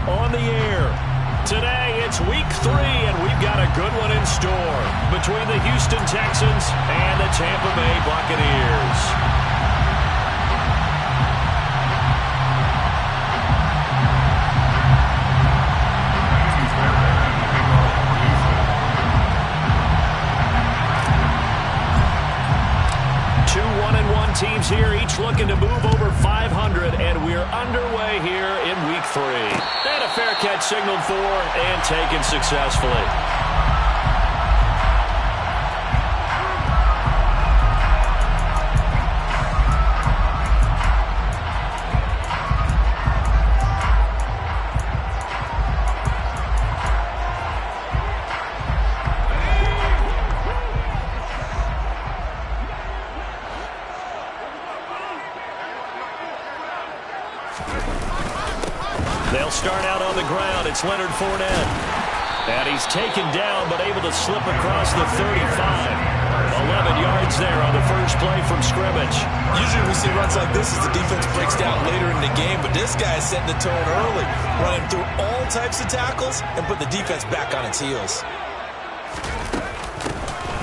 on the air. Today, it's week 3, and we've got a good one in store between the Houston Texans and the Tampa Bay Buccaneers. Teams here, each looking to move over 500, and we're underway here in week 3. And a fair catch signaled for and taken successfully. They'll start out on the ground. It's Leonard Fournette. And he's taken down, but able to slip across the 35. 11 yards there on the first play from scrimmage. Usually we see runs like this as the defense breaks down later in the game, but this guy is setting the tone early, running through all types of tackles and put the defense back on its heels.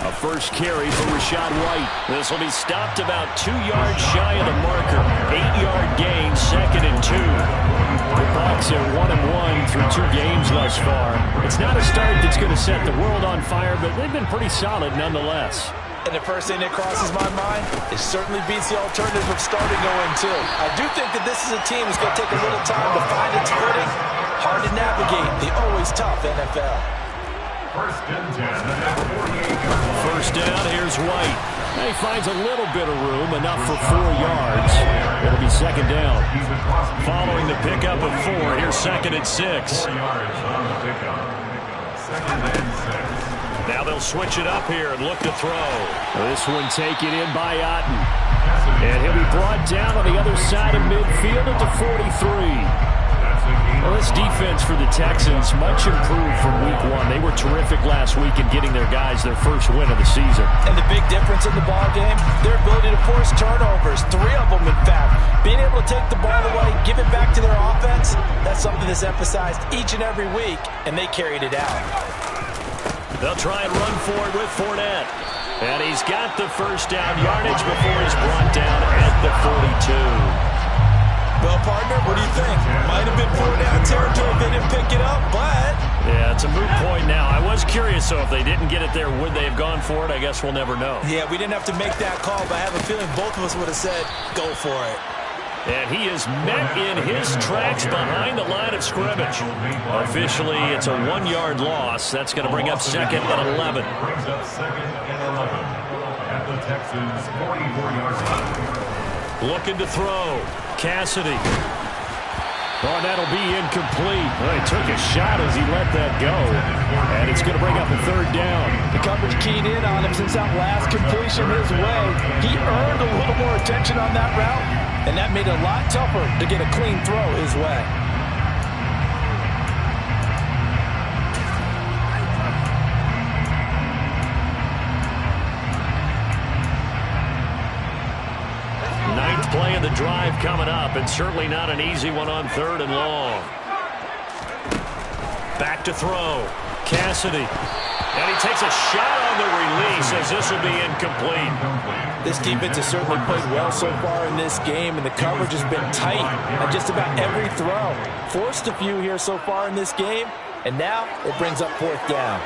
A first carry for Rachaad White. This will be stopped about 2 yards shy of the marker. 8-yard gain, 2nd and 2. The Bucs are 1-1 through 2 games thus far. It's not a start that's going to set the world on fire, but they've been pretty solid nonetheless. And the first thing that crosses my mind, it certainly beats the alternative of starting 0-2. I do think that this is a team that's going to take a little time to find its footing. Hard to navigate the always tough NFL. First and 10 at 48 yards. First down, here's White. And he finds a little bit of room, enough for 4 yards. It'll be 2nd down. Following the pickup of 4, here's 2nd and 6. 4 yards on the pickup. 2nd and 6. Now they'll switch it up here and look to throw. This one taken in by Otten. And he'll be brought down on the other side of midfield at the 43. Well, this defense for the Texans, much improved from week 1. They were terrific last week in getting their guys their first win of the season. And the big difference in the ball game, their ability to force turnovers, 3 of them in fact. Being able to take the ball away, give it back to their offense, that's something that's emphasized each and every week, and they carried it out. They'll try and run for it with Fournette. And he's got the first down yardage before he's brought down at the 42. Well, partner, what do you think? Might have been 4-down territory if they didn't pick it up, but... Yeah, it's a moot point now. I was curious, so if they didn't get it there, would they have gone for it? I guess we'll never know. Yeah, we didn't have to make that call, but I have a feeling both of us would have said, go for it. And he is met in his tracks behind the line of scrimmage. Officially, it's a 1-yard loss. That's going to bring up 2nd and 11. Brings up 2nd and 11 at the Texans' 44-yard line. Looking to throw. Cassidy. Oh, that'll be incomplete. Well, he took a shot as he let that go. And it's going to bring up a 3rd down. The coverage keyed in on him since that last completion his way. He earned a little more attention on that route, and that made it a lot tougher to get a clean throw his way. Play of the drive coming up, and certainly not an easy one on 3rd and long. Back to throw. Cassidy. And he takes a shot on the release as this will be incomplete. This defense has certainly played well so far in this game, and the coverage has been tight on just about every throw. Forced a few here so far in this game, and now it brings up 4th down.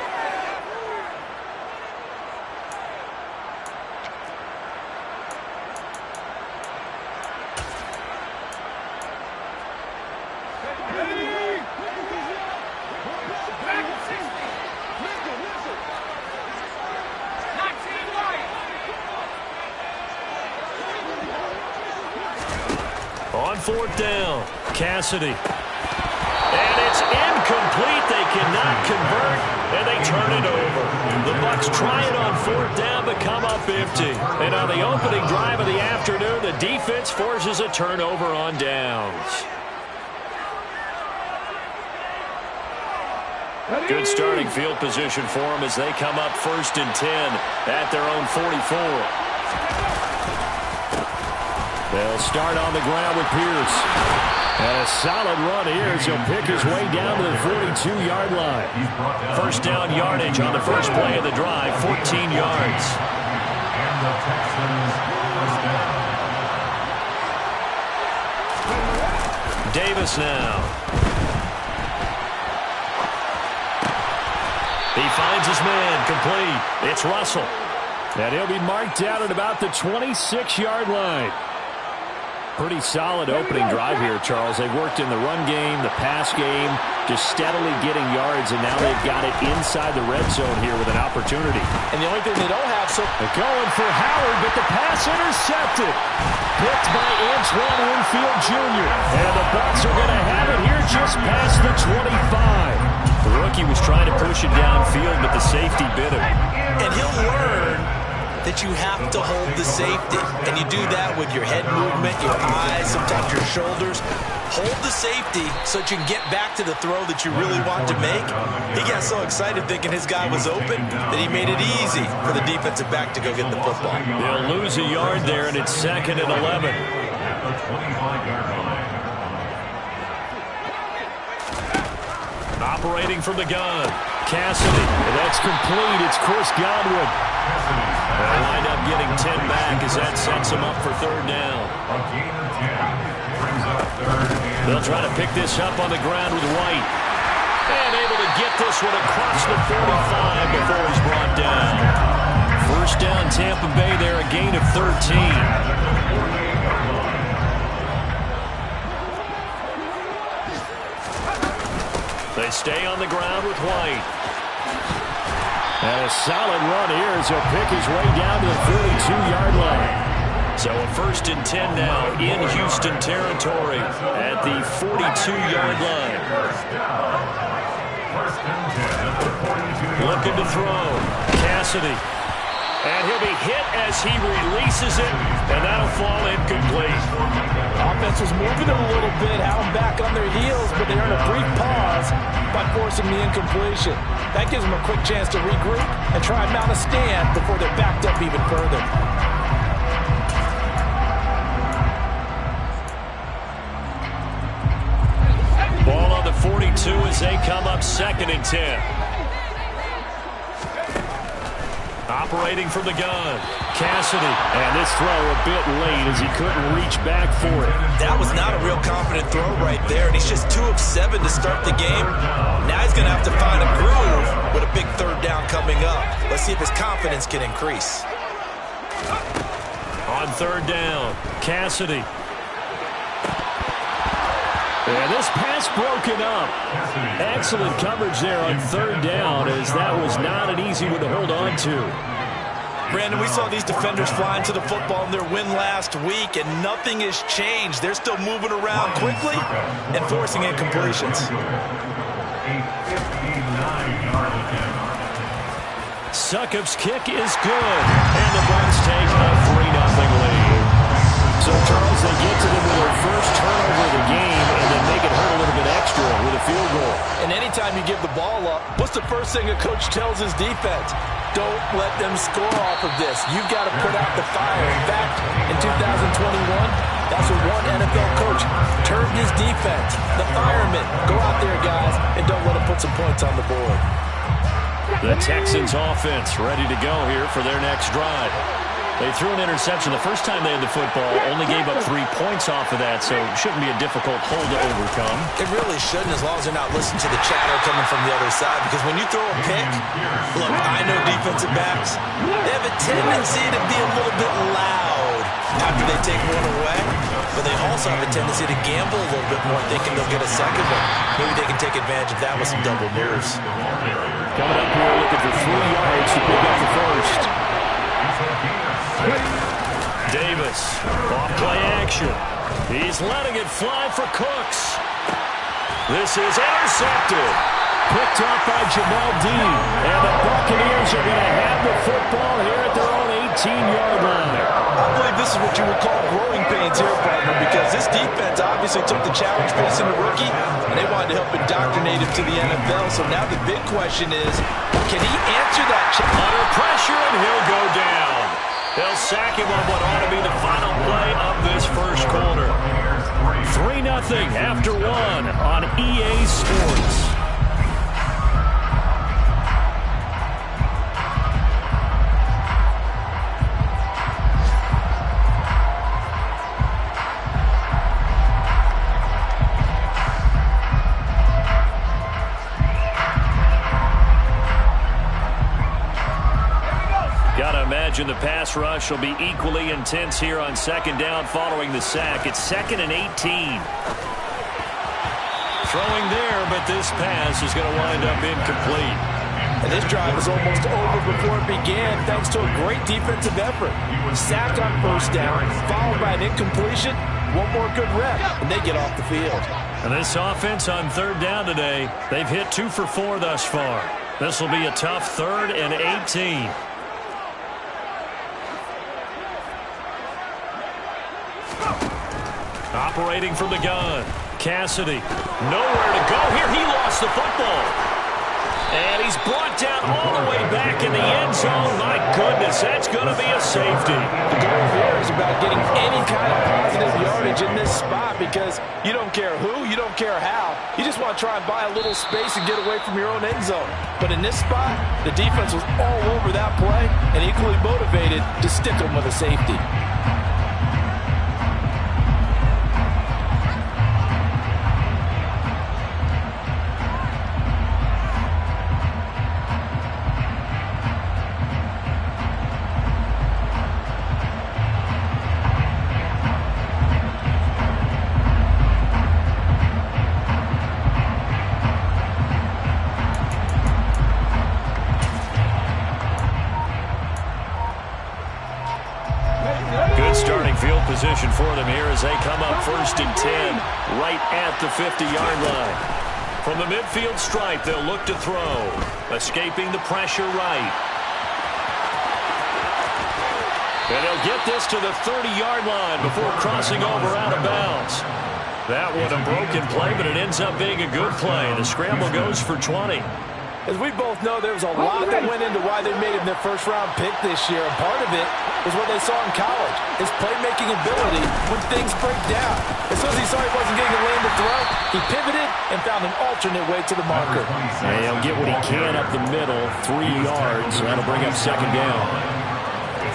On 4th down, Cassidy. And it's incomplete. They cannot convert, and they turn it over. The Bucs try it on 4th down, but come up empty. And on the opening drive of the afternoon, the defense forces a turnover on downs. Good starting field position for them as they come up 1st and 10 at their own 44. They'll start on the ground with Pierce. And a solid run here as he'll pick his way down to the 42-yard line. First down yardage on the first play of the drive, 14 yards. And the Texans first down. Davis now. He finds his man, complete. It's Russell. And he'll be marked down at about the 26-yard line. Pretty solid opening drive here, Charles. They've worked in the run game, the pass game, just steadily getting yards, and now they've got it inside the red zone here with an opportunity. And the only thing they don't have, so they're going for Howard, but the pass intercepted. Picked by Antoine Winfield Jr. And the Bucs are going to have it here just past the 25. The rookie was trying to push it downfield, but the safety bit him. And he'll learn that you have to hold the safety. And you do that with your head movement, your eyes, sometimes your shoulders. Hold the safety so that you can get back to the throw that you really want to make. He got so excited thinking his guy was open that he made it easy for the defensive back to go get the football. They'll lose a yard there, and it's 2nd and 11. At the 25-yard line. Operating from the gun, Cassidy. That's complete. It's Chris Godwin. They'll wind up getting 10 back as that sets him up for 3rd down. A gain of 10 brings up 3rd and They'll try to pick this up on the ground with White. And able to get this one across the 45 before he's brought down. First down, Tampa Bay there, a gain of 13. They stay on the ground with White. And a solid run here as he'll pick his way down to the 42-yard line. So a 1st and 10 now in Houston territory at the 42-yard line. First and 10 at the 42-yard line. Looking to throw. Cassidy. And he'll be hit as he releases it, and that'll fall incomplete. Offense was moving them a little bit, had them back on their heels, but they earned a brief pause by forcing the incompletion. That gives them a quick chance to regroup and try and mount a stand before they're backed up even further. Ball on the 42 as they come up 2nd and 10. Operating from the gun, Cassidy. And this throw a bit late as he couldn't reach back for it. That was not a real confident throw right there, and he's just 2 of 7 to start the game. Now he's going to have to find a groove with a big 3rd down coming up. Let's see if his confidence can increase. On 3rd down, Cassidy. And this pass broken up. Excellent coverage there on 3rd down, as that was not an easy one to hold on to. Brandon, we saw these defenders flying to the football in their win last week, and nothing has changed. They're still moving around quickly and forcing incompletions. A 59-yard attempt. Succop's kick is good, and the Bucs take a 3-0 lead. So, Charles, they get to them with their first turnover of the game and then make it hurt a little bit extra with a field goal. And anytime you give the ball up, what's the first thing a coach tells his defense? Don't let them score off of this. You've got to put out the fire. In fact, in 2021, that's what one NFL coach turned his defense. The firemen. Go out there, guys, and don't let them put some points on the board. The Texans offense ready to go here for their next drive. They threw an interception the first time they had the football, only gave up 3 points off of that, so it shouldn't be a difficult hole to overcome. It really shouldn't, as long as they're not listening to the chatter coming from the other side, because when you throw a pick, look, I know defensive backs, they have a tendency to be a little bit loud after they take one away, but they also have a tendency to gamble a little bit more, thinking they'll get a second one. Maybe they can take advantage of that with some double moves. Coming up here looking for 3 yards to pick up the first. Davis, off play action. He's letting it fly for Cooks. This is intercepted. Picked up by Jamel Dean. And the Buccaneers are going to have the football here at their own 18-yard line. I believe this is what you would call growing pains here, partner, because this defense obviously took the challenge facing the rookie, and they wanted to help indoctrinate him to the NFL. So now the big question is, can he answer that challenge? Under pressure, and he'll go down. They'll sack him on what ought to be the final play of this first quarter. 3-0 after one on EA Sports. Imagine the pass rush will be equally intense here on second down following the sack. It's 2nd and 18. Throwing there, but this pass is going to wind up incomplete. And this drive is almost over before it began thanks to a great defensive effort. Sack on first down, followed by an incompletion. One more good rep, and they get off the field. And this offense on third down today, they've hit 2 for 4 thus far. This will be a tough 3rd and 18. Operating from the gun, Cassidy. Nowhere to go here. He lost the football. And he's brought down all the way back in the end zone. My goodness, that's going to be a safety. The goal here is about getting any kind of positive yardage in this spot because you don't care who, you don't care how. You just want to try and buy a little space and get away from your own end zone. But in this spot, the defense was all over that play and equally motivated to stick them with a safety. Position for them here as they come up 1st and 10 right at the 50-yard line. From the midfield stripe, they'll look to throw. Escaping the pressure right. And they'll get this to the 30-yard line before crossing over out of bounds. That one a broken play, but it ends up being a good play. The scramble goes for 20. As we both know, there was a lot that went into why they made him their first-round pick this year. And part of it was what they saw in college, his playmaking ability when things break down. As soon as he saw he wasn't getting a lane to throw, he pivoted and found an alternate way to the marker. And he'll get what he can up the middle, 3 yards. That'll bring up 2nd down.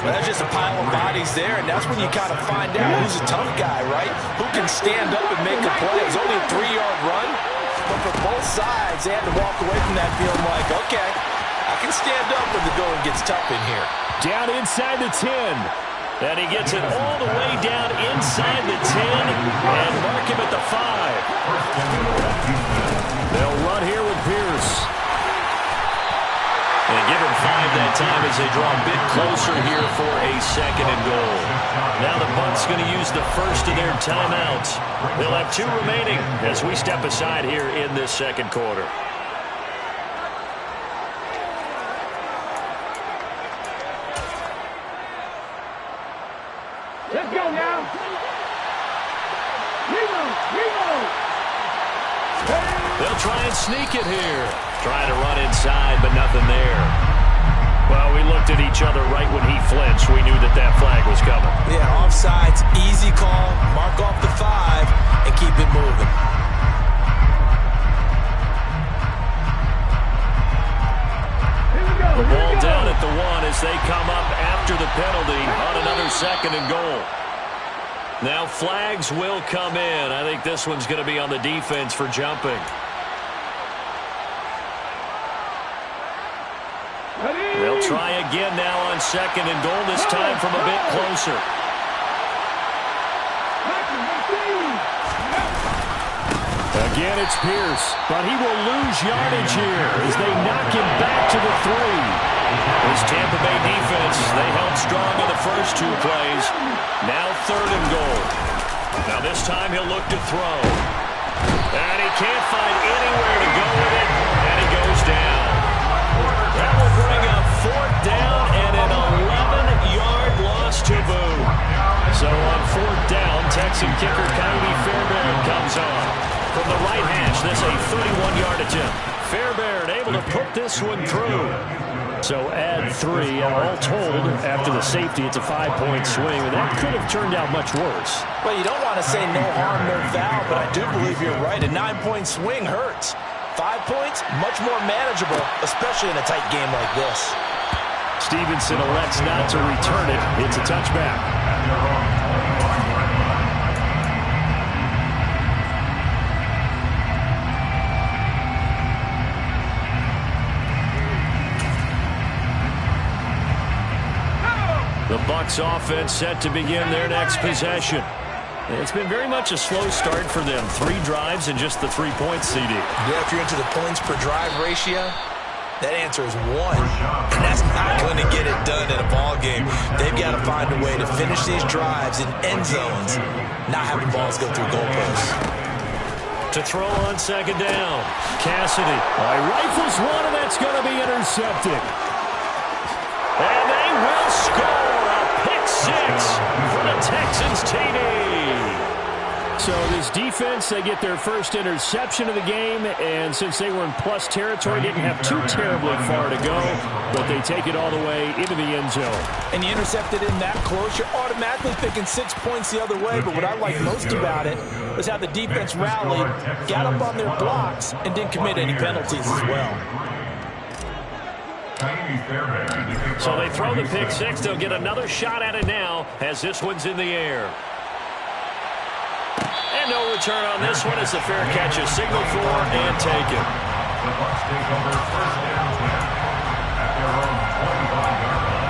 Well, there's just a pile of bodies there, and that's when you kind of find out who's a tough guy, right? Who can stand up and make a play. It's only a 3-yard run. But for both sides, they had to walk away from that feeling like, okay, I can stand up when the going gets tough in here. Down inside the 10. And he gets it all the way down inside the 10 and mark him at the 5. They'll run here with Pierce. And give him 5 that time as they draw a bit closer here for a 2nd and goal. Now the Bucs going to use the first of their timeouts. They'll have 2 remaining as we step aside here in this second quarter. Let's go now. They'll try and sneak it here. Trying to run inside, but nothing there. Well, we looked at each other right when he flinched. We knew that that flag was coming. Yeah, offsides, easy call. Mark off the 5 and keep it moving. The ball down at the 1 as they come up after the penalty on another 2nd and goal. Now flags will come in. I think this one's going to be on the defense for jumping. They'll try again now on 2nd and goal, this time from a bit closer. Again, it's Pierce, but he will lose yardage here as they knock him back to the 3. This Tampa Bay defense, they held strong in the first 2 plays. Now 3rd and goal. Now this time he'll look to throw. And he can't find anywhere to go with it, and he goes down. That will bring up 4th down and an 11-yard loss to boot. So on 4th down, Texan kicker Coyote Fairbairn comes on. From the right hash, this a 31-yard attempt. Fairbairn able to put this one through. So add 3. All told, after the safety, it's a 5-point swing. And that could have turned out much worse. Well, you don't want to say no harm, no foul, but I do believe you're right. A 9-point swing hurts. 5 points, much more manageable, especially in a tight game like this. Stevenson elects not to return it. It's a touchback. The Bucs offense set to begin their next possession. It's been very much a slow start for them. 3 drives and just the 3 points, CD. Yeah, if you're into the points per drive ratio, that answer is 1. And that's not going to get it done in a ball game. They've got to find a way to finish these drives in end zones, not having balls go through goalposts. To throw on second down, Cassidy. Rifles one, and that's going to be intercepted. And they will score a pick 6 for the Texans TD. So this defense, they get their first interception of the game, and since they were in plus territory, didn't have too terribly far to go, but they take it all the way into the end zone. And you intercepted in that close, you're automatically thinking 6 points the other way, but what I like most about it was how the defense rallied, got up on their blocks, and didn't commit any penalties as well. So they throw the pick 6. They'll get another shot at it now as this one's in the air. And no return on this one. It's a fair catch, a signal for and taken. The Bucs take over first down at their own 25-yard line.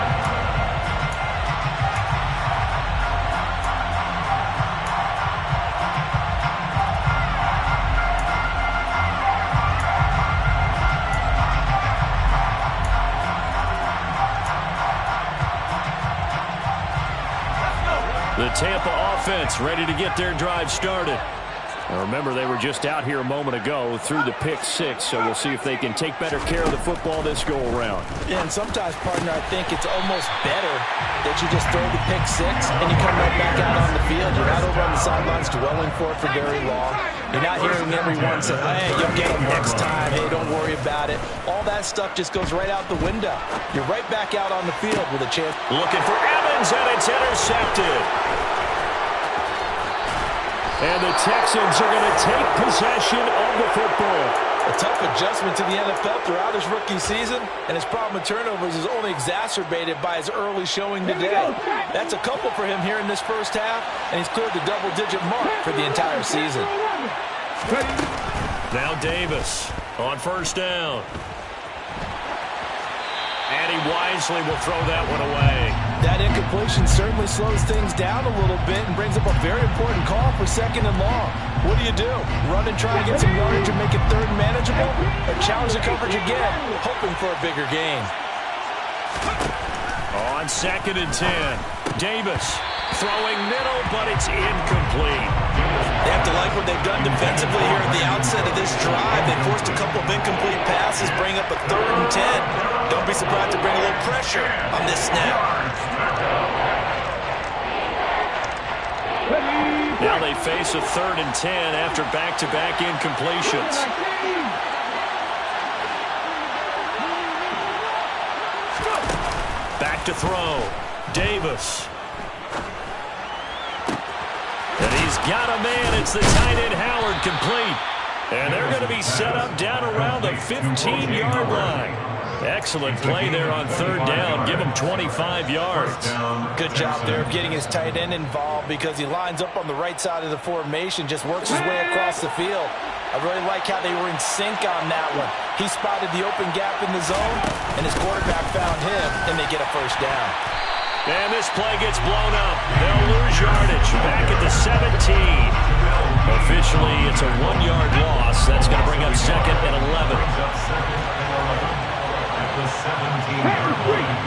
The Tampa offense ready to get their drive started. Now remember, they were just out here a moment ago through the pick 6, so we'll see if they can take better care of the football this go-around. Yeah, and sometimes, partner, I think it's almost better that you just throw the pick 6 and you come right back out on the field. You're not over on the sidelines dwelling for it for very long. You're not hearing everyone say, hey, you'll get them next time. Hey, don't worry about it. All that stuff just goes right out the window. You're right back out on the field with a chance. Looking for Evans, and it's intercepted. And the Texans are going to take possession of the football. A tough adjustment to the NFL throughout his rookie season, and his problem with turnovers is only exacerbated by his early showing today. That's a couple for him here in this first half, and he's cleared the double-digit mark for the entire season. Now Davis on first down. And he wisely will throw that one away. That incompletion certainly slows things down a little bit and brings up a very important call for second and long. What do? Run and try to get some yardage and make it third and manageable? Or challenge the coverage again, hoping for a bigger gain? On second and 10, Davis throwing middle, but it's incomplete. They have to like what they've done defensively here at the outset of this drive. They forced a couple of incomplete passes, bring up a 3rd and 10. Don't be surprised to bring a little pressure on this snap. Now they face a 3rd and 10 after back-to-back incompletions. Back to throw. Davis. And he's got a man. It's the tight end Howard, complete. And they're going to be set up down around the 15-yard line. Excellent play there on 3rd down. Give him 25 yards. Good job there of getting his tight end involved because he lines up on the right side of the formation, just works his way across the field. I really like how they were in sync on that one. He spotted the open gap in the zone, and his quarterback found him, and they get a first down. And this play gets blown up. They'll lose yardage. Back at the 17. Officially, it's a 1-yard loss. That's going to bring up 2nd and 11. At the 17-yard line.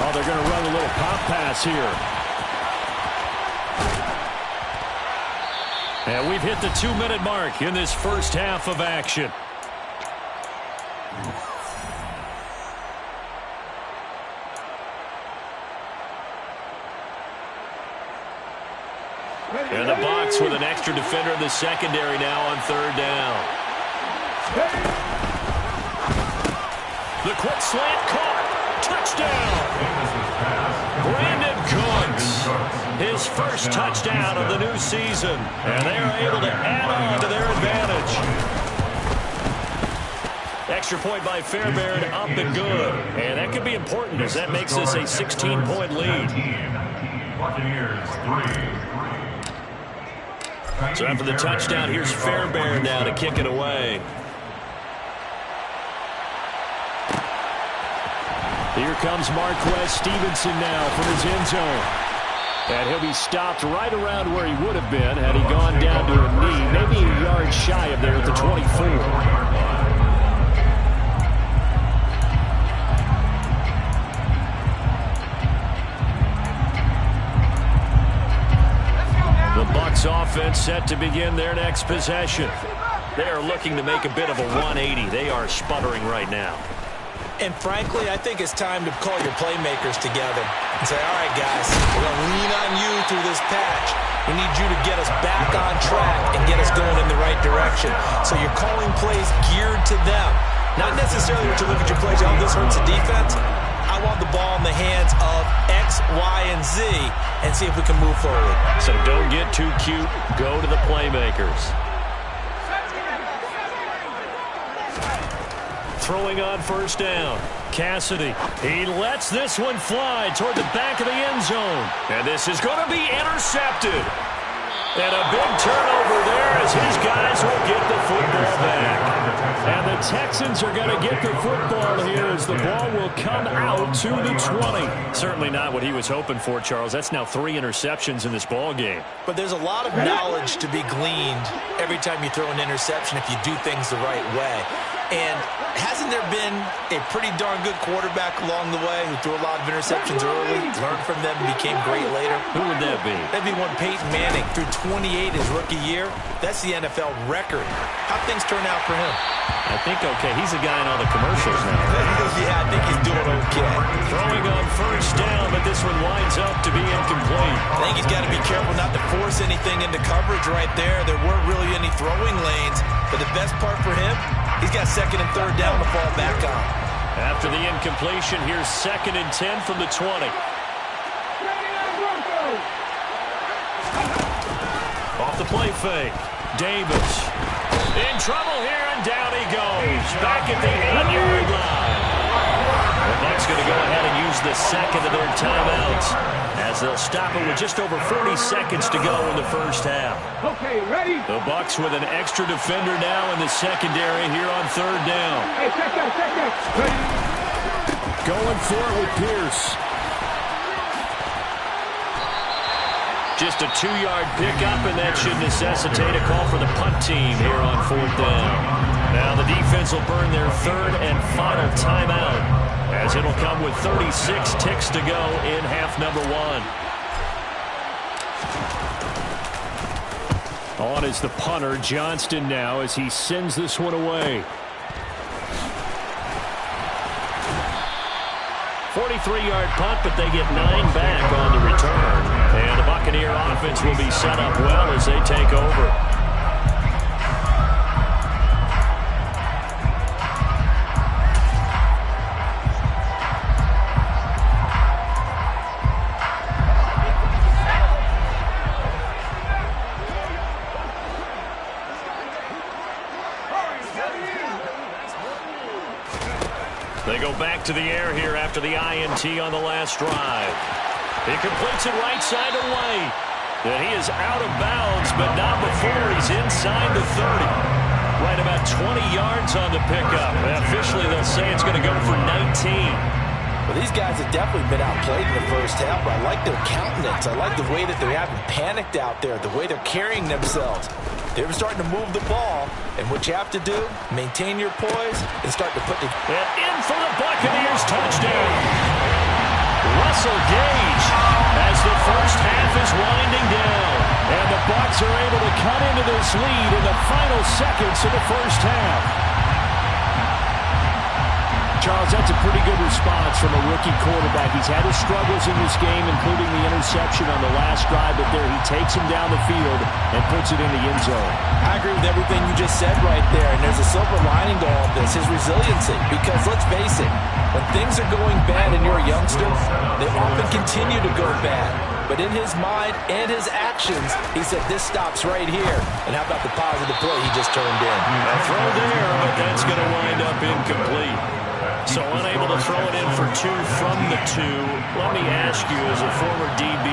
Oh, they're going to run a little pop pass here. And we've hit the 2-minute mark in this first half of action. And the Bucs with an extra extra defender in the secondary now on third down. The quick slant caught. Touchdown. Brandon Cooks. His first touchdown of the new season. And they are able to add on to their advantage. Extra point by Fairbairn, up and good. And that could be important as that makes this a 16-point lead. So after the touchdown, here's Fairbairn now to kick it away. Here comes Marquez Stevenson now from his end zone. And he'll be stopped right around where he would have been had he gone down to a knee, maybe a yard shy of there at the 24. The Bucs offense set to begin their next possession. They are looking to make a bit of a 180. They are sputtering right now. And frankly, I think it's time to call your playmakers together and say, all right, guys, we're going to lean on you through this patch. We need you to get us back on track and get us going in the right direction. So you're calling plays geared to them. Not necessarily what you look at your plays, oh, this hurts the defense. I want the ball in the hands of X, Y, and Z and see if we can move forward. So don't get too cute. Go to the playmakers. Throwing on first down. Cassidy. He lets this one fly toward the back of the end zone. And this is going to be intercepted. And a big turnover there as his guys will get the football back. And the Texans are going to get the football here as the ball will come out to the 20. Certainly not what he was hoping for, Charles. That's now 3 interceptions in this ball game. But there's a lot of knowledge to be gleaned every time you throw an interception if you do things the right way. And hasn't there been a pretty darn good quarterback along the way who threw a lot of interceptions early, learned from them, and became great later? Who would that be? That'd be one Peyton Manning threw 28 his rookie year. That's the NFL record. How'd things turn out for him? I think okay. He's a guy in all the commercials now. Yeah, I think he's doing okay. Throwing on first down, but this one winds up to be incomplete. I think he's got to be careful not to force anything into coverage right there. There weren't really any throwing lanes. But the best part for him, he's got second and third down to fall back on. After the incompletion, here's 2nd and 10 from the 20. Off the play fake. Davis. In trouble here, and down he goes. Back at the 8-yard line. The Bucs going to go ahead and use the second of their timeouts as they'll stop it with just over 40 seconds to go in the first half. Okay, ready? The Bucs with an extra defender now in the secondary here on third down. Hey, check that. Ready? Going for it with Pierce. Just a 2-yard pickup, and that should necessitate a call for the punt team here on fourth down. Now the defense will burn their third and final timeout as it'll come with 36 ticks to go in half number 1. On is the punter, Johnston, now as he sends this one away. 43-yard punt, but they get 9 back on the return. And the Buccaneer offense will be set up well as they take over. They go back to the air here after the INT on the last drive. He completes it right side to White. And he is out of bounds, but not before he's inside the 30. Right about 20 yards on the pickup. Officially, they'll say it's going to go for 19. Well, these guys have definitely been outplayed in the first half, but I like their countenance. I like the way that they haven't panicked out there, the way they're carrying themselves. They're starting to move the ball, and what you have to do, maintain your poise and start to put the... And in for the Buccaneers touchdown. Russell Gage as the first half is winding down. And the Bucs are able to cut into this lead in the final seconds of the first half. Charles, that's a pretty good response from a rookie quarterback. He's had his struggles in this game, including the interception on the last drive, but there he takes him down the field and puts it in the end zone. I agree with everything you just said right there, and there's a silver lining to all of this, his resiliency. Because let's face it, when things are going bad and you're a youngster, they often continue to go bad. But in his mind and his actions, he said, this stops right here. And how about the positive play he just turned in? A throw there, but that's going to wind up incomplete. So unable to throw it in for 2 from the 2. Let me ask you, as a former DB,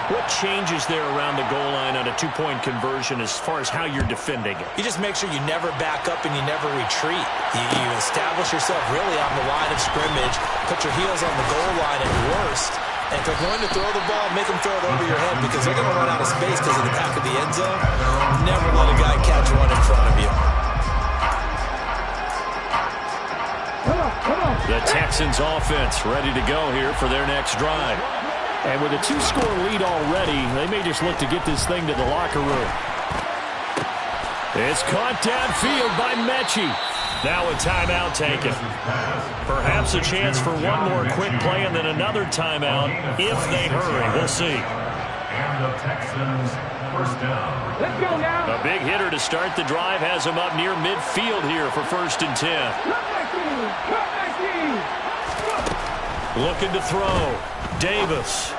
what changes there around the goal line on a 2-point conversion as far as how you're defending it? You just make sure you never back up and you never retreat. You establish yourself really on the line of scrimmage, put your heels on the goal line at worst. And if they're going to throw the ball, make them throw it over your head because they're going to run out of space because of the back of the end zone. Never let a guy catch one in front of you. The Texans offense ready to go here for their next drive. And with a 2-score lead already, they may just look to get this thing to the locker room. It's caught downfield by Mechie. Now a timeout taken. Perhaps a chance for one more quick play and then another timeout if they hurry. We'll see. And the Texans first down. Let's go now. A big hitter to start the drive has him up near midfield here for 1st and 10. Cut my team. Cut my team. Looking to throw. Davis.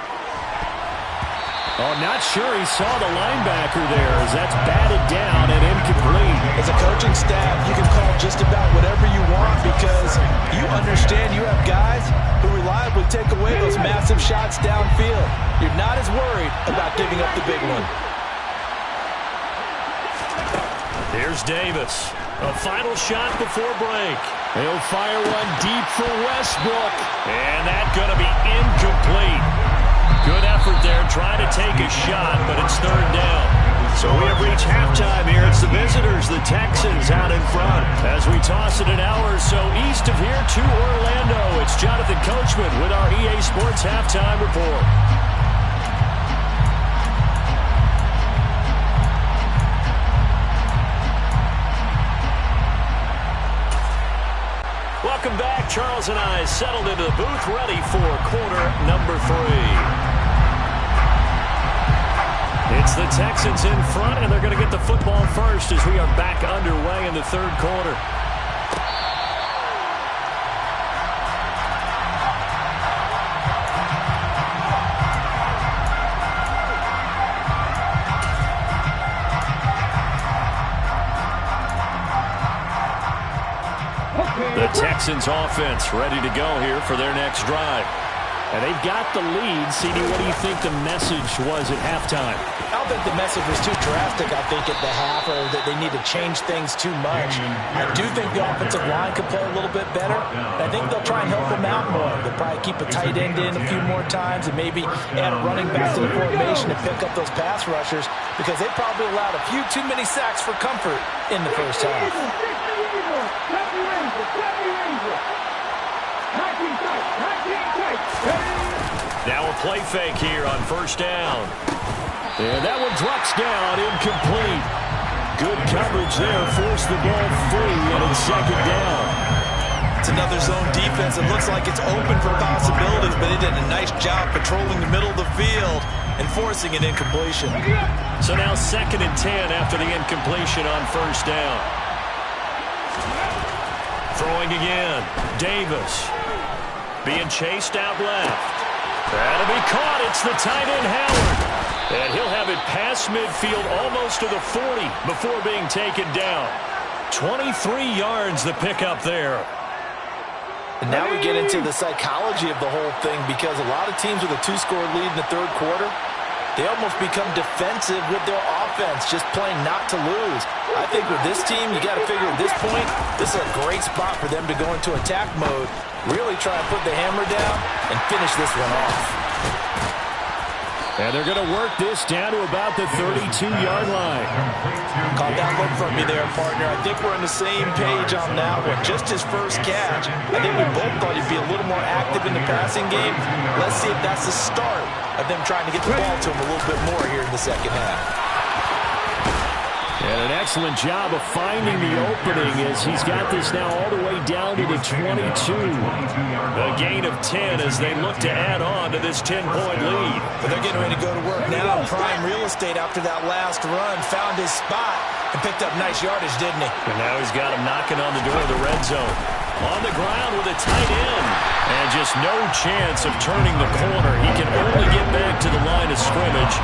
Oh, not sure he saw the linebacker there as that's batted down and incomplete. As a coaching staff, you can call just about whatever you want because you understand you have guys who reliably take away those massive shots downfield. You're not as worried about giving up the big one. Here's Davis. A final shot before break. He'll fire one deep for Westbrook. And that's going to be incomplete. Good effort there, trying to take a shot, but it's 3rd down. So we have reached halftime here. It's the visitors, the Texans, out in front. As we toss it an hour or so east of here to Orlando, it's Jonathan Coachman with our EA Sports Halftime Report. Welcome back. Charles and I settled into the booth, ready for quarter number 3. It's the Texans in front, and they're going to get the football first as we are back underway in the 3rd quarter. The Texans offense ready to go here for their next drive. And they've got the lead. CD, what do you think the message was at halftime? I don't think the message was too drastic, I think, at the half, or that they need to change things too much. I do think the offensive line could play a little bit better. I think they'll try and help them out more. They'll probably keep a tight end in a few more times and maybe add a running back to the formation and pick up those pass rushers because they probably allowed a few too many sacks for comfort in the first half. Now a play fake here on 1st down. And that one drops down, incomplete. Good coverage there, forced the ball free, and it's 2nd down. It's another zone defense. It looks like it's open for possibilities, but it did a nice job patrolling the middle of the field and forcing an incompletion. So now 2nd and 10 after the incompletion on 1st down. Throwing again, Davis. Being chased out left. That'll be caught. It's the tight end, Howard. And he'll have it past midfield almost to the 40 before being taken down. 23 yards the pickup there. And now we get into the psychology of the whole thing because a lot of teams with a 2-score lead in the 3rd quarter, they almost become defensive with their offense, just playing not to lose. I think with this team, you got to figure at this point, this is a great spot for them to go into attack mode, really try and put the hammer down and finish this one off. And they're going to work this down to about the 32-yard line. Caught that look from me there, partner. I think we're on the same page on that one. Just his first catch. I think we both thought he'd be a little more active in the passing game. Let's see if that's the start of them trying to get the ball to him a little bit more here in the second half. And an excellent job of finding the opening as he's got this now all the way down to the 22. A gain of 10 as they look to add on to this 10-point lead. But they're getting ready to go to work now. Prime real estate after that last run. Found his spot and picked up nice yardage, didn't he? And now he's got him knocking on the door of the red zone. On the ground with a tight end. And just no chance of turning the corner. He can only get back to the line of scrimmage.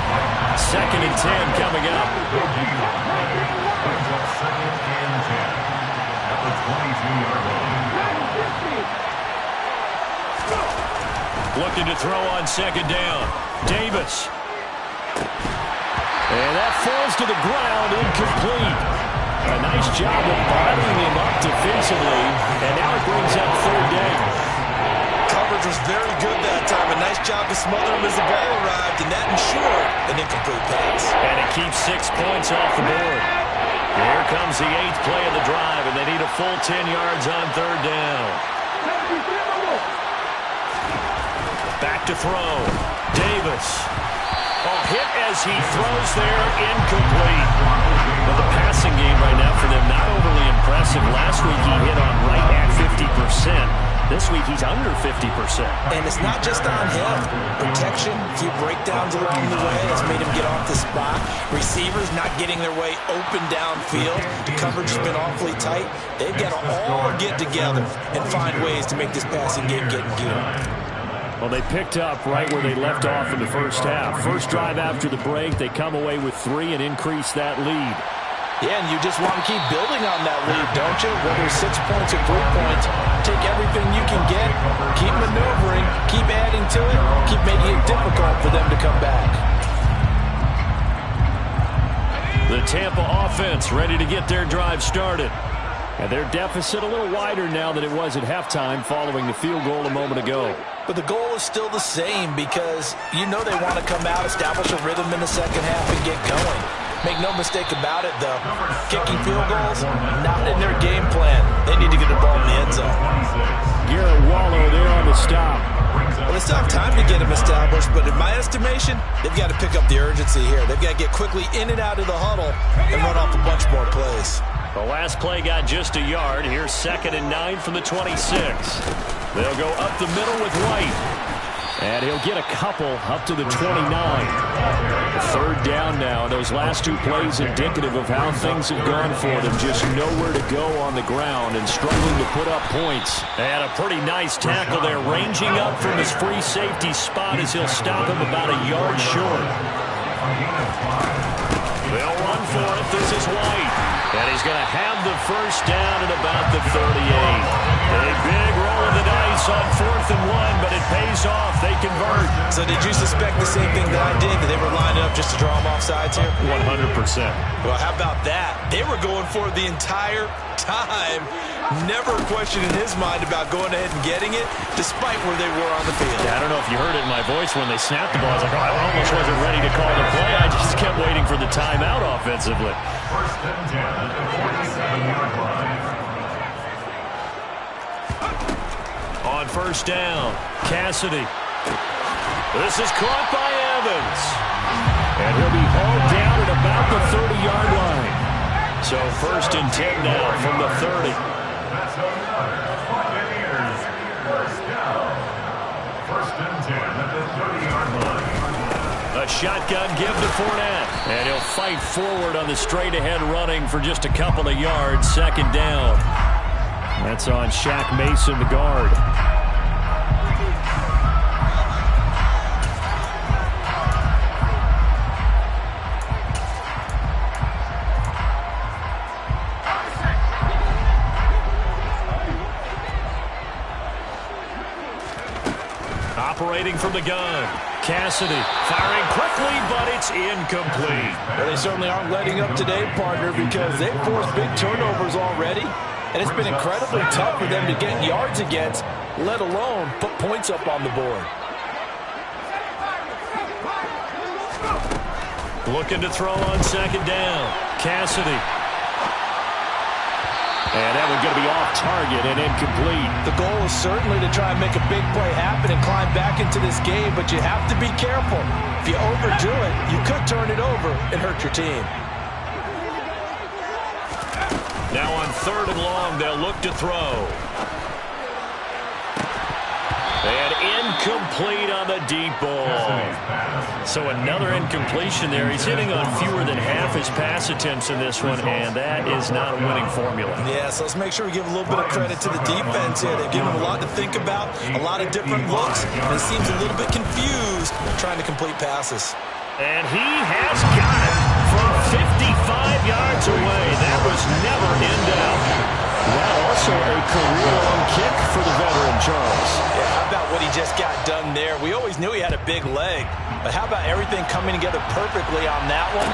2nd and 10 coming up. Looking to throw on 2nd down. Davis. And that falls to the ground, incomplete. A nice job of bottling him up defensively, and now it brings up 3rd down. Coverage was very good that time. A nice job to smother him as the ball arrived, and that ensured an incomplete pass. And it keeps 6 points off the board. Here comes the 8th play of the drive, and they need a full 10 yards on 3rd down. Back to throw. Davis. Oh, hit as he throws there, incomplete. But the passing game right now for them, not overly impressive. Last week he hit on right at 50%. This week he's under 50%. And it's not just on him. Protection, a few breakdowns along the way has made him get off the spot. Receivers not getting their way open downfield. The coverage has been awfully tight. They've got to all get together and find ways to make this passing game get in gear. Well, they picked up right where they left off in the first half. First drive after the break, they come away with 3 and increase that lead. Yeah, and you just want to keep building on that lead, don't you? Whether it's 6 points or 3 points, take everything you can get, keep maneuvering, keep adding to it, keep making it difficult for them to come back. The Tampa offense ready to get their drive started. And their deficit a little wider now than it was at halftime following the field goal a moment ago. But the goal is still the same because you know they want to come out, establish a rhythm in the second half, and get going. Make no mistake about it, though. Kicking field goals, not in their game plan. They need to get the ball in the end zone. Garrett Wallow there on the stop. Well, they still have time to get him established, but in my estimation, they've got to pick up the urgency here. They've got to get quickly in and out of the huddle and run off a bunch more plays. The last play got just a yard. Here's 2nd and 9 from the 26. They'll go up the middle with White. And he'll get a couple up to the 29. 3rd down now. Those last 2 plays indicative of how things have gone for them. Just nowhere to go on the ground and struggling to put up points. And a pretty nice tackle there, ranging up from his free safety spot as he'll stop him about a yard short. They'll run for it. This is White. And he's going to have the first down at about the 38. A big roll of the dice on 4th and 1, but it pays off. They convert. So did you suspect the same thing that I did, that they were lining up just to draw them off sides here? 100%. Well, how about that? They were going for it the entire time. Never a question in his mind about going ahead and getting it, despite where they were on the field. Yeah, I don't know if you heard it in my voice when they snapped the ball. I was like, oh, I almost wasn't ready to call the play. I just kept waiting for the timeout offensively. 1st and 10 at the 47-yard line. On 1st down, Cassidy. This is caught by Evans. And he'll be hauled down at about the 30-yard line. So 1st and 10 now from the 30. That's Buccaneers. 1st down. 1st and 10 at the 30-yard line. A shotgun give to Fournette. And he'll fight forward on the straight-ahead running for just a couple of yards. 2nd down. That's on Shaq Mason, the guard. Operating from the gun. Cassidy firing quickly, but it's incomplete. Well, they certainly aren't letting up today, partner, because they've forced big turnovers already. And it's been incredibly tough for them to get yards against, let alone put points up on the board. Looking to throw on 2nd down. Cassidy. And that one's going to be off target and incomplete. The goal is certainly to try and make a big play happen and climb back into this game, but you have to be careful. If you overdo it, you could turn it over and hurt your team. Now on 3rd and long, they'll look to throw. And incomplete on the deep ball. So another incompletion there. He's hitting on fewer than half his pass attempts in this one, and that is not a winning formula. Yeah, so let's make sure we give a little bit of credit to the defense here. They've given him a lot to think about, a lot of different looks, and he seems a little bit confused trying to complete passes. And he has got it from 55 yards away. That was never in doubt. Well, also a career-long kick for the veteran, Charles. Yeah, how about what he just got done there? We always knew he had a big leg, but how about everything coming together perfectly on that one?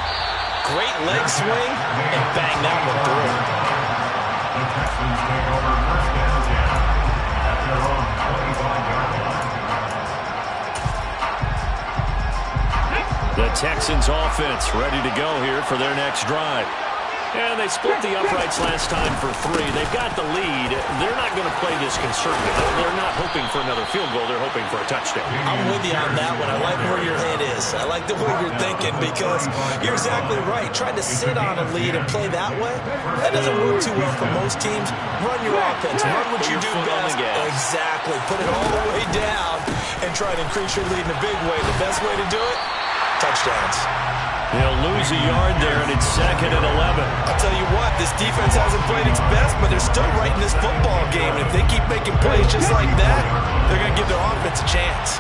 Great leg swing, and bang that one through. The Texans take over 1st and 10 at their own 25-yard line. The Texans offense ready to go here for their next drive. And they split the uprights last time for 3. They've got the lead. They're not going to play this conservative. They're not hoping for another field goal. They're hoping for a touchdown. I'm with you on that one. I like where your head is. I like the way you're thinking because you're exactly right. Trying to sit on a lead and play that way, that doesn't work too well for most teams. Run your offense. Run what you do best. Exactly. Put it all the way down and try to increase your lead in a big way. The best way to do it, touchdowns. They'll lose a yard there, and it's 2nd and 11. I'll tell you what, this defense hasn't played its best, but they're still right in this football game. And if they keep making plays just like that, they're going to give their offense a chance.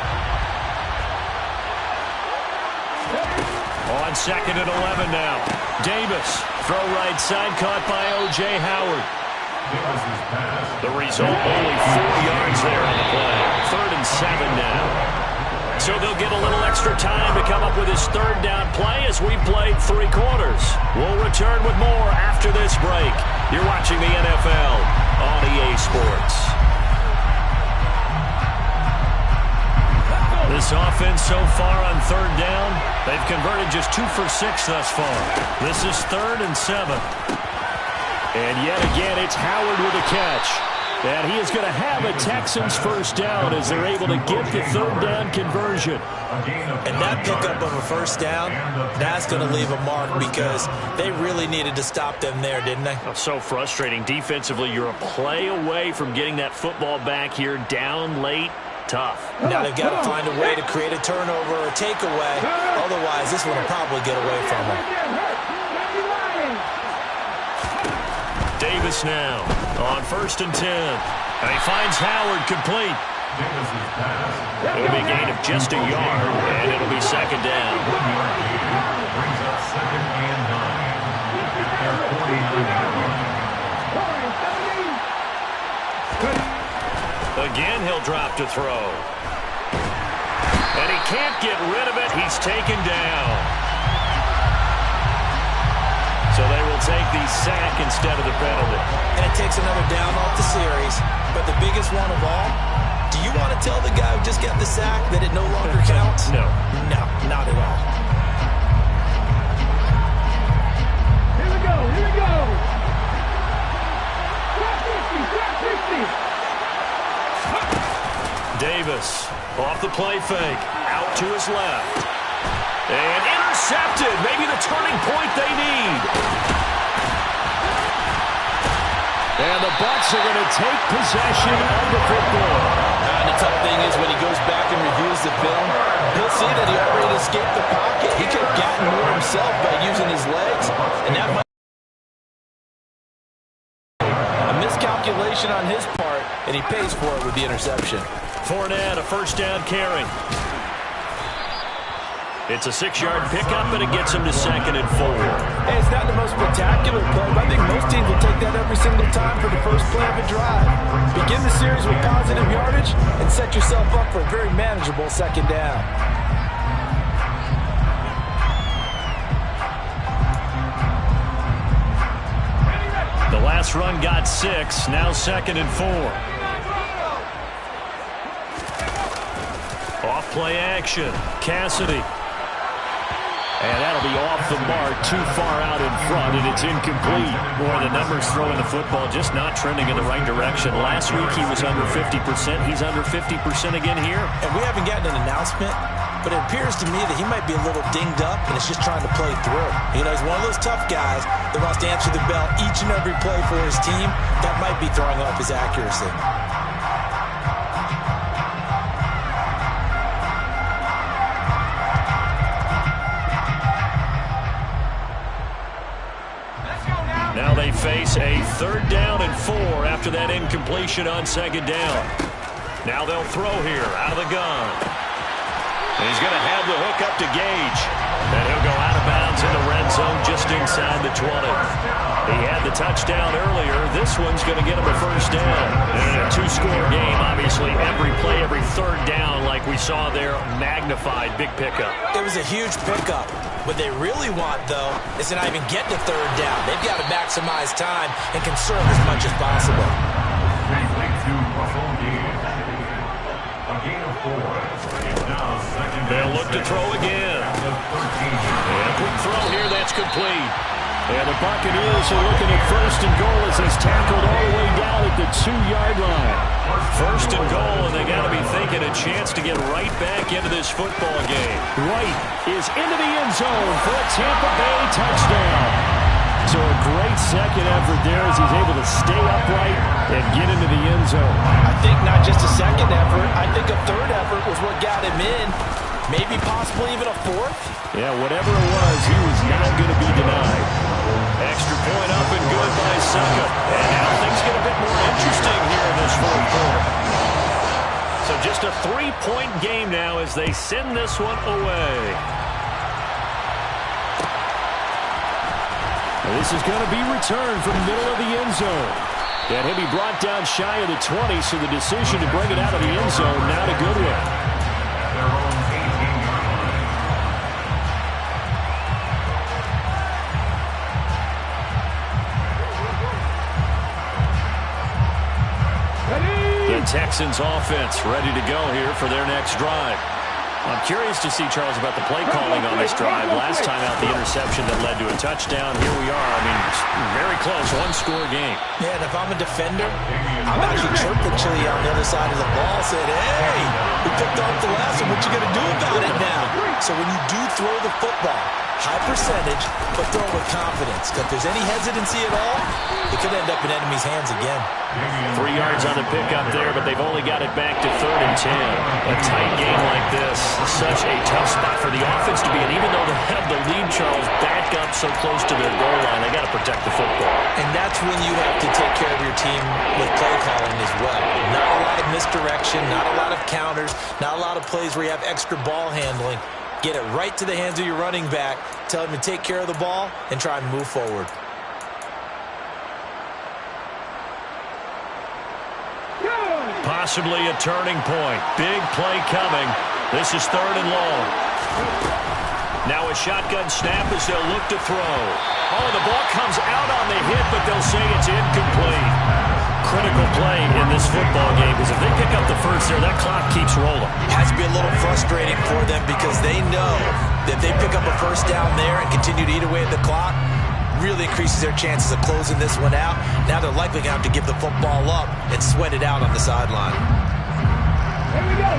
On 2nd and 11 now. Davis, throw right side, caught by O.J. Howard. The result, only 4 yards there on the play. 3rd and 7 now. So they'll get a little extra time to come up with his 3rd down play as we played 3 quarters. We'll return with more after this break. You're watching the NFL on EA Sports. This offense so far on 3rd down, they've converted just 2 for 6 thus far. This is 3rd and 7. And yet again, it's Howard with a catch. And he is going to have a Texans 1st down as they're able to get the 3rd down conversion. And that pickup of a 1st down, that's going to leave a mark because they really needed to stop them there, didn't they? Oh, so frustrating. Defensively, you're a play away from getting that football back here down late. Tough. Now they've got to find a way to create a turnover or a takeaway. Otherwise, this one will probably get away from them. Davis now on 1st and 10. And he finds Howard complete. It'll be a gain of just a yard, and it'll be 2nd down. Brings up 2nd and 9 at their 49-yard line. Again, he'll drop to throw. And he can't get rid of it. He's taken down. So they will take the sack instead of the penalty. And it takes another down off the series. But the biggest one of all, do you want to tell the guy who just got the sack that it no longer counts? No. No, not at all. Here we go, here we go. Davis off the play fake. Out to his left. And intercepted. Maybe the turning point they need. And the Bucs are going to take possession of the football. And the tough thing is when he goes back and reviews the film, he'll see that he already escaped the pocket. He could have gotten more himself by using his legs. And that might be a miscalculation on his part, and he pays for it with the interception. Fournette, a 1st down carry. It's a 6-yard pickup, and it gets him to 2nd and 4. Hey, it's not the most spectacular play, but I think most teams will take that every single time for the first play of a drive. Begin the series with positive yardage and set yourself up for a very manageable 2nd down. The last run got 6, now 2nd and 4. Off play action, Cassidy. And that'll be off the mark, too far out in front, and it's incomplete. Boy, the numbers throwing the football just not trending in the right direction. Last week he was under 50%. He's under 50% again here. And we haven't gotten an announcement, but it appears to me that he might be a little dinged up and is just trying to play through. You know, he's one of those tough guys that wants to answer the bell each and every play for his team. That might be throwing off his accuracy. Now they face a 3rd down and 4 after that incompletion on 2nd down. Now they'll throw here out of the gun. And he's going to have the hook up to Gage. And he'll go out of bounds in the red zone just inside the 20. He had the touchdown earlier. This one's going to get him a 1st down. And in a 2-score game, obviously every play, every 3rd down, like we saw there, magnified. Big pickup. It was a huge pickup. What they really want, though, is to not even get to 3rd down. They've got to maximize time and conserve as much as possible. They'll look to throw again. And a quick throw here, that's complete. And the Buccaneers are looking at 1st and goal as he's tackled all the way down at the 2-yard line. 1st and goal, and they got to be thinking a chance to get right back into this football game. Wright is into the end zone for a Tampa Bay touchdown. So a great second effort there as he's able to stay upright and get into the end zone. I think not just a second effort. I think a 3rd effort was what got him in. Maybe possibly even a 4th. Yeah, whatever it was, he was not going to be denied. Extra point up and good by Suckup. And now things get a bit more interesting here in this 4th quarter. So just a 3-point game now as they send this one away. This is going to be returned from the middle of the end zone. And he'll be brought down shy of the 20, so the decision to bring it out of the end zone, not a good one. The Texans offense ready to go here for their next drive. I'm curious to see, Charles, about the play calling on this drive. Last time out, the interception that led to a touchdown. Here we are. I mean, very close, 1-score game. Yeah, and if I'm a defender, I'm actually chirping Chili on the other side of the ball, saying, hey, we picked off the last one. What you going to do about it now? So when you do throw the football, high percentage, but throw it with confidence. Because if there's any hesitancy at all, it could end up in enemy's hands again. 3 yards on the pickup there, but they've only got it back to 3rd and 10. A tight game like this, such a tough spot for the offense to be in. Even though they have the lead, Charles, back up so close to their goal line, they got to protect the football. And that's when you have to take care of your team with play calling as well. Not a lot of misdirection, not a lot of counters, not a lot of plays where you have extra ball handling. Get it right to the hands of your running back, tell him to take care of the ball, and try and move forward. Possibly a turning point. Big play coming. This is 3rd and long. Now a shotgun snap as they'll look to throw. Oh, the ball comes out on the hit, but they'll say it's incomplete. Critical play in this football game, because if they pick up the 1st there, that clock keeps rolling. Has to be a little frustrating for them because they know that if they pick up a 1st down there and continue to eat away at the clock, really increases their chances of closing this one out. Now they're likely going to have to give the football up and sweat it out on the sideline. Here we go.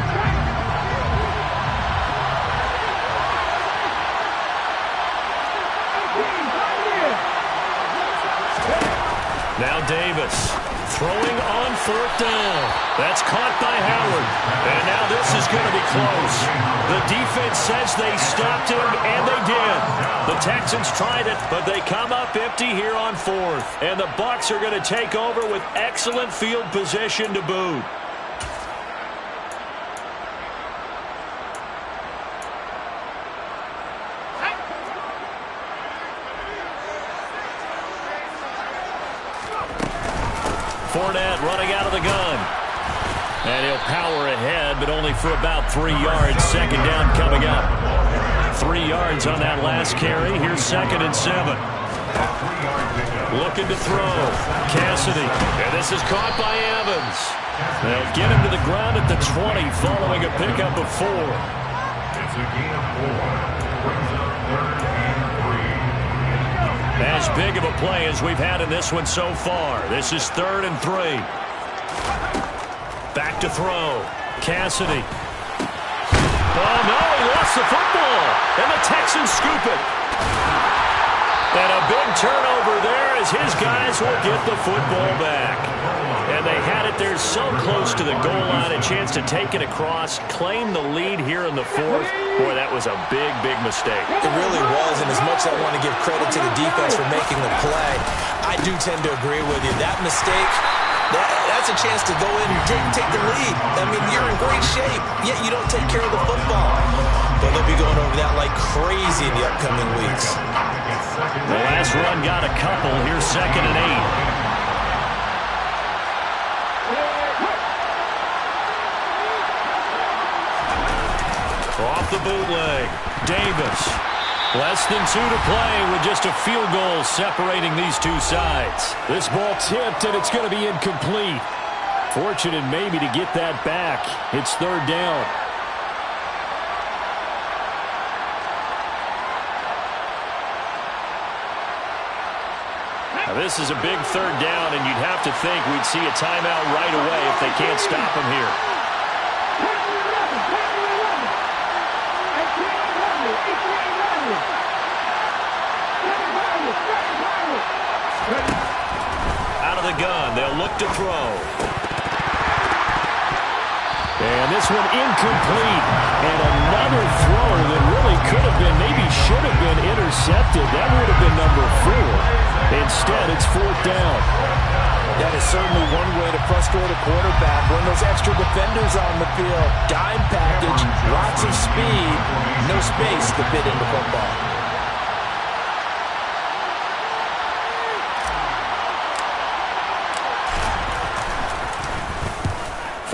Now Davis throwing on 4th down. That's caught by Howard. And now this is going to be close. The defense says they stopped him, and they did. The Texans tried it, but they come up empty here on 4th. And the Bucs are going to take over with excellent field position to boot. Fournette running out of the gun. And he'll power ahead, but only for about 3 yards. 2nd down coming up. 3 yards on that last carry. Here's 2nd and 7. Looking to throw. Cassidy. And this is caught by Evans. They'll get him to the ground at the 20 following a pickup of 4. It's a gain of 4. Brings up 3rd and 3. As big of a play as we've had in this one so far. This is 3rd and 3. Back to throw. Cassidy. Oh, no, he lost the football. And the Texans scoop it. And a big turnover there as his guys will get the football back. And they had it there so close to the goal line, a chance to take it across, claim the lead here in the fourth. Boy, that was a big, big mistake. It really was, and as much as I want to give credit to the defense for making the play, I do tend to agree with you. That mistake, that's a chance to go in and take the lead. I mean, you're in great shape, yet you don't take care of the football. But they'll be going over that like crazy in the upcoming weeks. The last run got a couple. Here's 2nd and 8. Off the bootleg. Davis. Less than 2 to play with just a field goal separating these two sides. This ball tipped, and it's going to be incomplete. Fortunate maybe to get that back. It's 3rd down. Now this is a big 3rd down, and you'd have to think we'd see a timeout right away if they can't stop him here. Out of the gun, they'll look to throw. And this one incomplete. And another throw that really could have been, maybe should have been intercepted. That would have been number 4. Instead, it's 4th down. That is certainly one way to frustrate a quarterback. When those extra defenders on the field, dime package, lots of speed, no space to fit into football.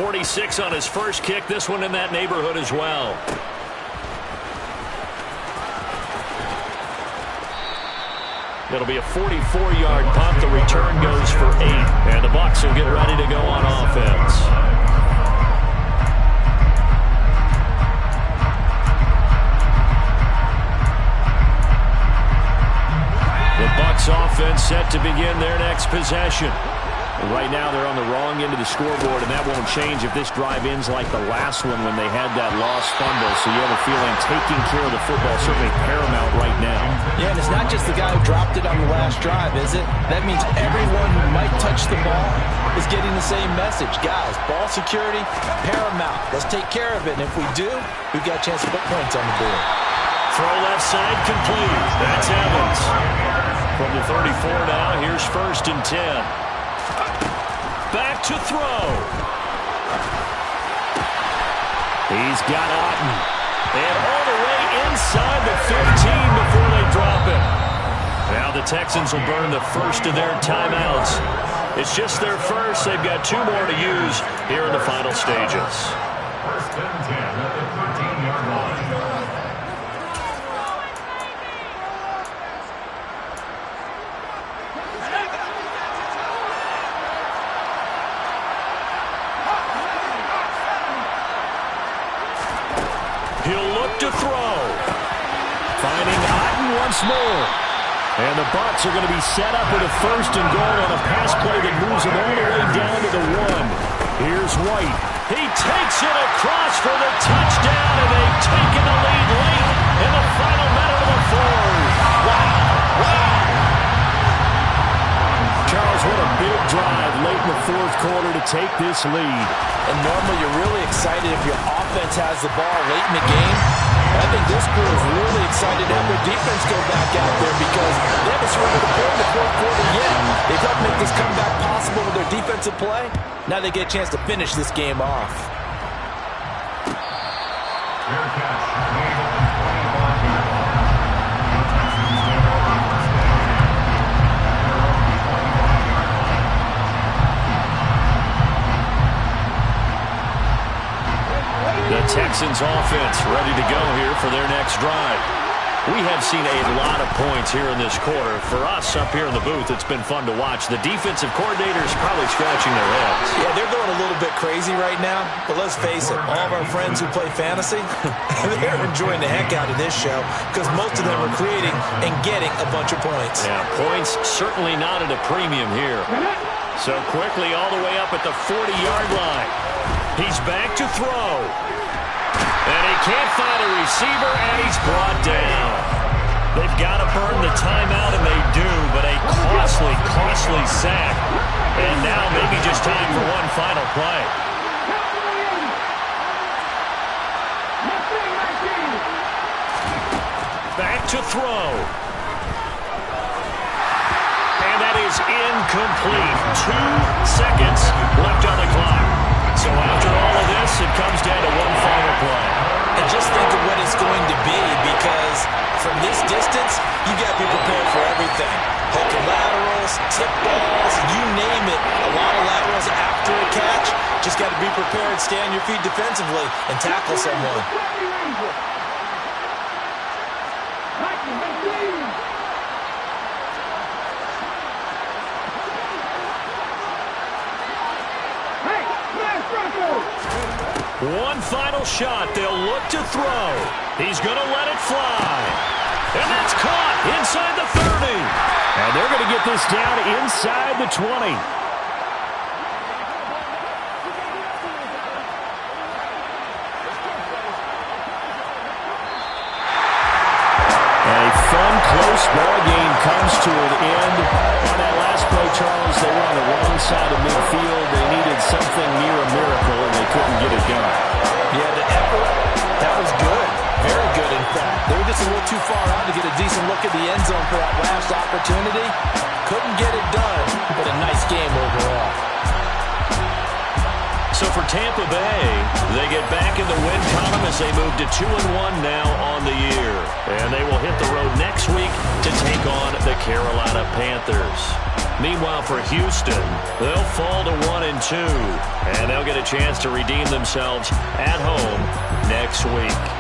46 on his first kick. This one in that neighborhood as well. It'll be a 44-yard punt. The return goes for 8. And the Bucs will get ready to go on offense. The Bucs offense set to begin their next possession. Right now they're on the wrong end of the scoreboard, and that won't change if this drive ends like the last one when they had that lost fumble. So you have a feeling taking care of the football is certainly paramount right now. Yeah, and it's not just the guy who dropped it on the last drive, is it? That means everyone who might touch the ball is getting the same message. Guys, ball security, paramount. Let's take care of it, and if we do, we've got a chance to put points on the board. Throw left side complete. That's Evans. From the 34 now, here's 1st and 10. Back to throw. He's got Otten. And all the way inside the 15 before they drop it. Now the Texans will burn the first of their timeouts. It's just their first. They've got 2 more to use here in the final stages. 1st and 10 at the 13-yard line. He'll look to throw. Finding Otten once more. And the Bucs are going to be set up with a 1st and goal on a pass play that moves them all the way down to the 1. Here's White. He takes it across for the touchdown, and they've taken the lead late in the final minute of the 4th. Wow. Wow. Charles, what a big drive late in the 4th quarter to take this lead. And normally you're really excited if your offense has the ball late in the game. I think this crew is really excited to have their defense go back out there because they haven't surrendered the ball in the 4th quarter yet. They've helped make this comeback possible with their defensive play. Now they get a chance to finish this game off. Fair catch. The Texans offense ready to go here for their next drive. We have seen a lot of points here in this quarter. For us up here in the booth, it's been fun to watch. The defensive coordinators probably scratching their heads. Yeah, they're going a little bit crazy right now. But let's face it, all of our friends who play fantasy, they're enjoying the heck out of this show because most of them are creating and getting a bunch of points. Yeah, points certainly not at a premium here. So quickly all the way up at the 40-yard line. He's back to throw. And he can't find a receiver, and he's brought down. They've got to burn the timeout, and they do, but a costly, costly sack. And now maybe just time for one final play. Back to throw. And that is incomplete. 2 seconds left on the clock. So after all of this, it comes down to one final play. And just think of what it's going to be, because from this distance, you got to be prepared for everything. Hook and laterals, tip balls, you name it. A lot of laterals after a catch. Just got to be prepared, stay on your feet defensively, and tackle someone. One final shot. They'll look to throw. He's going to let it fly. And that's caught inside the 30. And they're going to get this down inside the 20. A fun, close ball game comes to an end. On that last play, Charles, they were on the wrong side of midfield. They needed something near a miracle, and they couldn't get it done. Yeah, the effort, that was good. Very good, in fact. They were just a little too far out to get a decent look at the end zone for that last opportunity. Couldn't get it done, but a nice game overall. So for Tampa Bay, they get back in the win column as they move to 2-1 now on the year. And they will hit the road next week to take on the Carolina Panthers. Meanwhile, for Houston, they'll fall to 1-2. And they'll get a chance to redeem themselves at home next week.